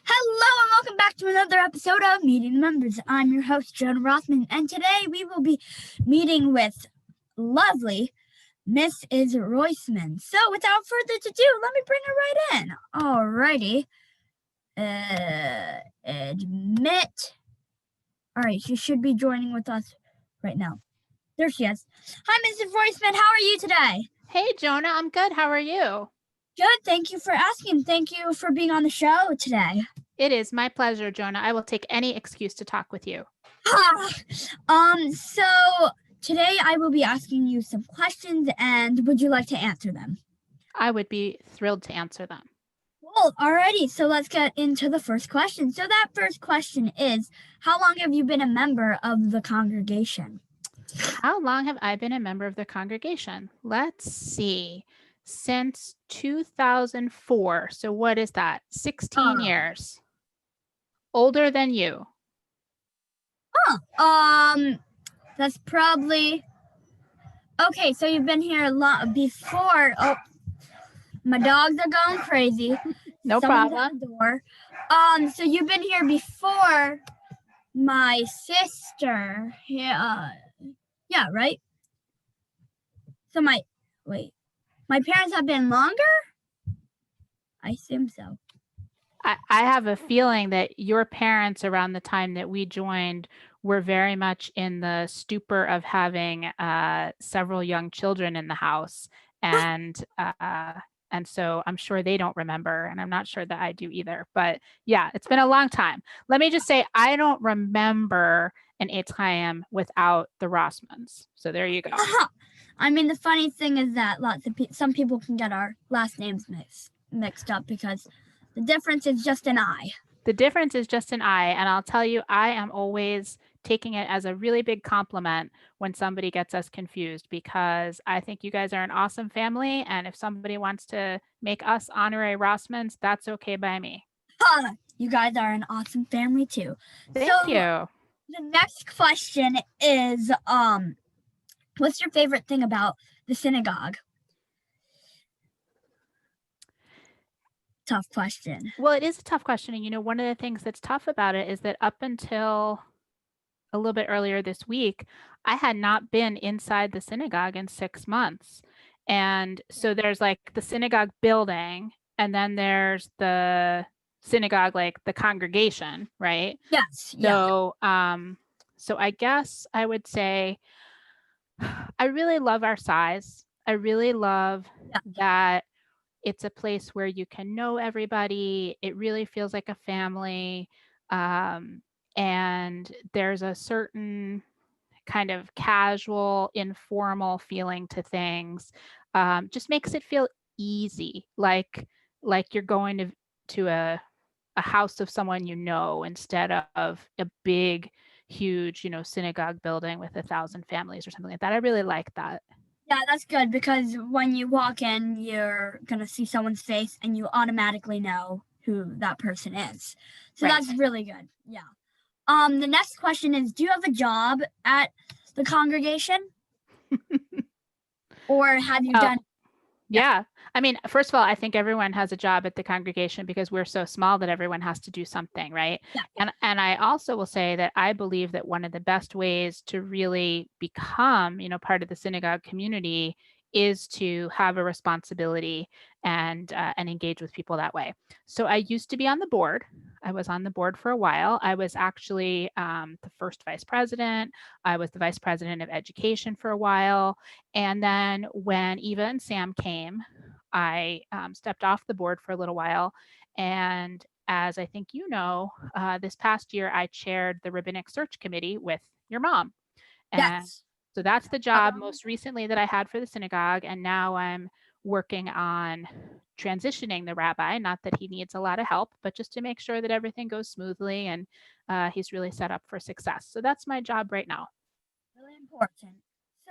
Hello and welcome back to another episode of Meeting the Members. I'm your host, Jonah Roisman, and today we will be meeting with lovely Mrs. Roisman. So without further ado, let me bring her right in. Alrighty. Admit. Alright, she should be joining with us right now. There she is. Hi, Mrs. Roisman. How are you today? Hey, Jonah, I'm good. How are you? Good. Thank you for asking. Thank you for being on the show today. It is my pleasure, Jonah. I will take any excuse to talk with you. So today I will be asking you some questions, and would you like to answer them? I would be thrilled to answer them. Well, alrighty, so let's get into the first question. So that first question is, how long have you been a member of the congregation? How long have I been a member of the congregation? Let's see. Since 2004. So what is that? 16 years. Older than you. That's probably okay. So you've been here a lot before. Oh, my dogs are going crazy. No Someone's problem. at the door. So you've been here before my sister. Yeah, right. So my parents have been longer. I assume so. I have a feeling that your parents around the time that we joined were very much in the stupor of having several young children in the house. And so I'm sure they don't remember, and I'm not sure that I do either. But yeah, it's been a long time. Let me just say, I don't remember an Etchaim without the Rossmans. So there you go. I mean, the funny thing is that some people can get our last names mixed up because the difference is just an I. The difference is just an I, and I'll tell you, I am always taking it as a really big compliment when somebody gets us confused, because I think you guys are an awesome family, and if somebody wants to make us honorary Rossmans, that's okay by me. You guys are an awesome family too. Thank you. The next question is, what's your favorite thing about the synagogue? Tough question. Well, it is a tough question. And, one of the things that's tough about it is that up until a little bit earlier this week, I had not been inside the synagogue in 6 months. And so there's like the synagogue building, and then there's the synagogue, like the congregation, right? Yes. So, so I guess I would say I really love our size. I really love that it's a place where you can know everybody. It really feels like a family. And there's a certain kind of casual, informal feeling to things. Just makes it feel easy, like you're going to a house of someone instead of a big, huge, synagogue building with 1,000 families or something like that. I really like that. Yeah, that's good, because when you walk in, you're going to see someone's face and you automatically know who that person is. So That's really good. Yeah. The next question is, do you have a job at the congregation? Or have you done? Yeah. I mean, first of all, I think everyone has a job at the congregation because we're so small that everyone has to do something, right? Yeah. And I also will say that I believe that one of the best ways to really become, part of the synagogue community is to have a responsibility and engage with people that way. So I used to be on the board. I was on the board for a while. I was actually the first vice president. I was the vice president of education for a while. And then when Eva and Sam came, I stepped off the board for a little while. And as I think this past year, I chaired the rabbinic search committee with your mom. And so that's the job most recently that I had for the synagogue. And now I'm working on transitioning the rabbi, not that he needs a lot of help, but just to make sure that everything goes smoothly and he's really set up for success. So that's my job right now. Really important.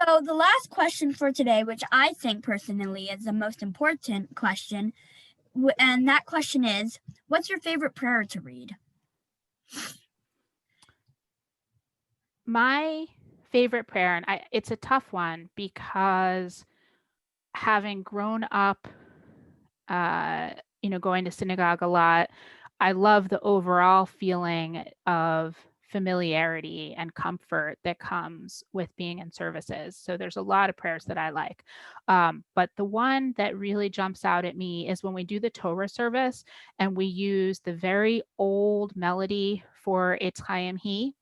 So the last question for today, which I think personally is the most important question, and that question is, what's your favorite prayer to read? My favorite prayer, and it's a tough one because having grown up, going to synagogue a lot, I love the overall feeling of familiarity and comfort that comes with being in services. So there's a lot of prayers that I like. But the one that really jumps out at me is when we do the Torah service and we use the very old melody for Eitz Chaim He,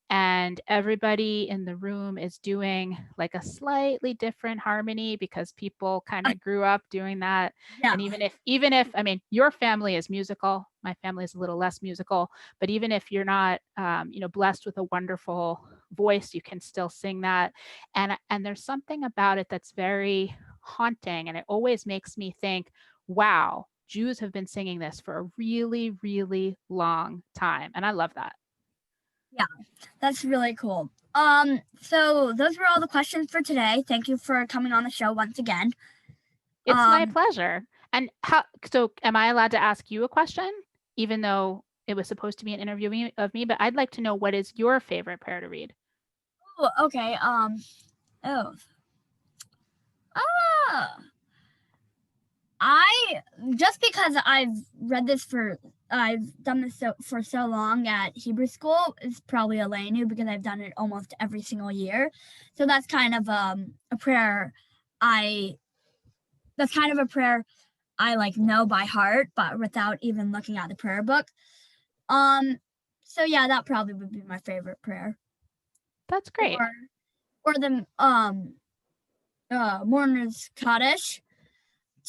and everybody in the room is doing like a slightly different harmony because people kind of grew up doing that. Yeah. And even if I mean, your family is musical, my family is a little less musical, but even if you're not blessed with a wonderful voice, you can still sing that. And there's something about it that's very haunting, and it always makes me think, wow, Jews have been singing this for a really, really long time, and I love that. Yeah, that's really cool. So those were all the questions for today. Thank you for coming on the show once again. It's my pleasure. And so am I allowed to ask you a question, even though it was supposed to be an interview of me? But I'd like to know, what is your favorite prayer to read? Oh, okay. Oh. I just because I've done this for so long at Hebrew school, is probably Elenu, because I've done it almost every single year. So that's kind of a prayer I like know by heart, but without even looking at the prayer book. So yeah, that probably would be my favorite prayer. That's great. Or the mourner's Kaddish,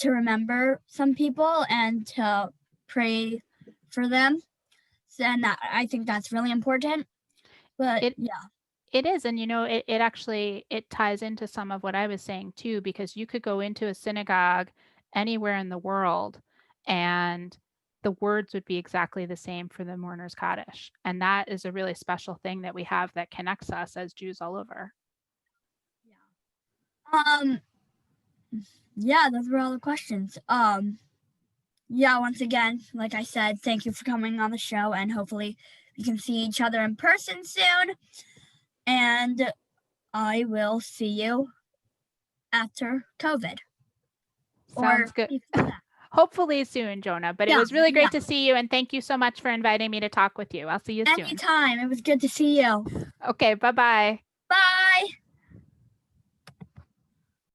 to remember some people and to pray for them. And that, I think that's really important. But yeah. It is. And it actually, it ties into some of what I was saying too, because you could go into a synagogue anywhere in the world and the words would be exactly the same for the mourner's Kaddish. And that is a really special thing that we have that connects us as Jews all over. Yeah, those were all the questions. Yeah, once again, like I said, thank you for coming on the show, and hopefully we can see each other in person soon. And I will see you after COVID. Sounds good. Hopefully soon, Jonah. But it was really great to see you, and thank you so much for inviting me to talk with you. I'll see you soon. Anytime. It was good to see you. Okay, bye-bye. Bye.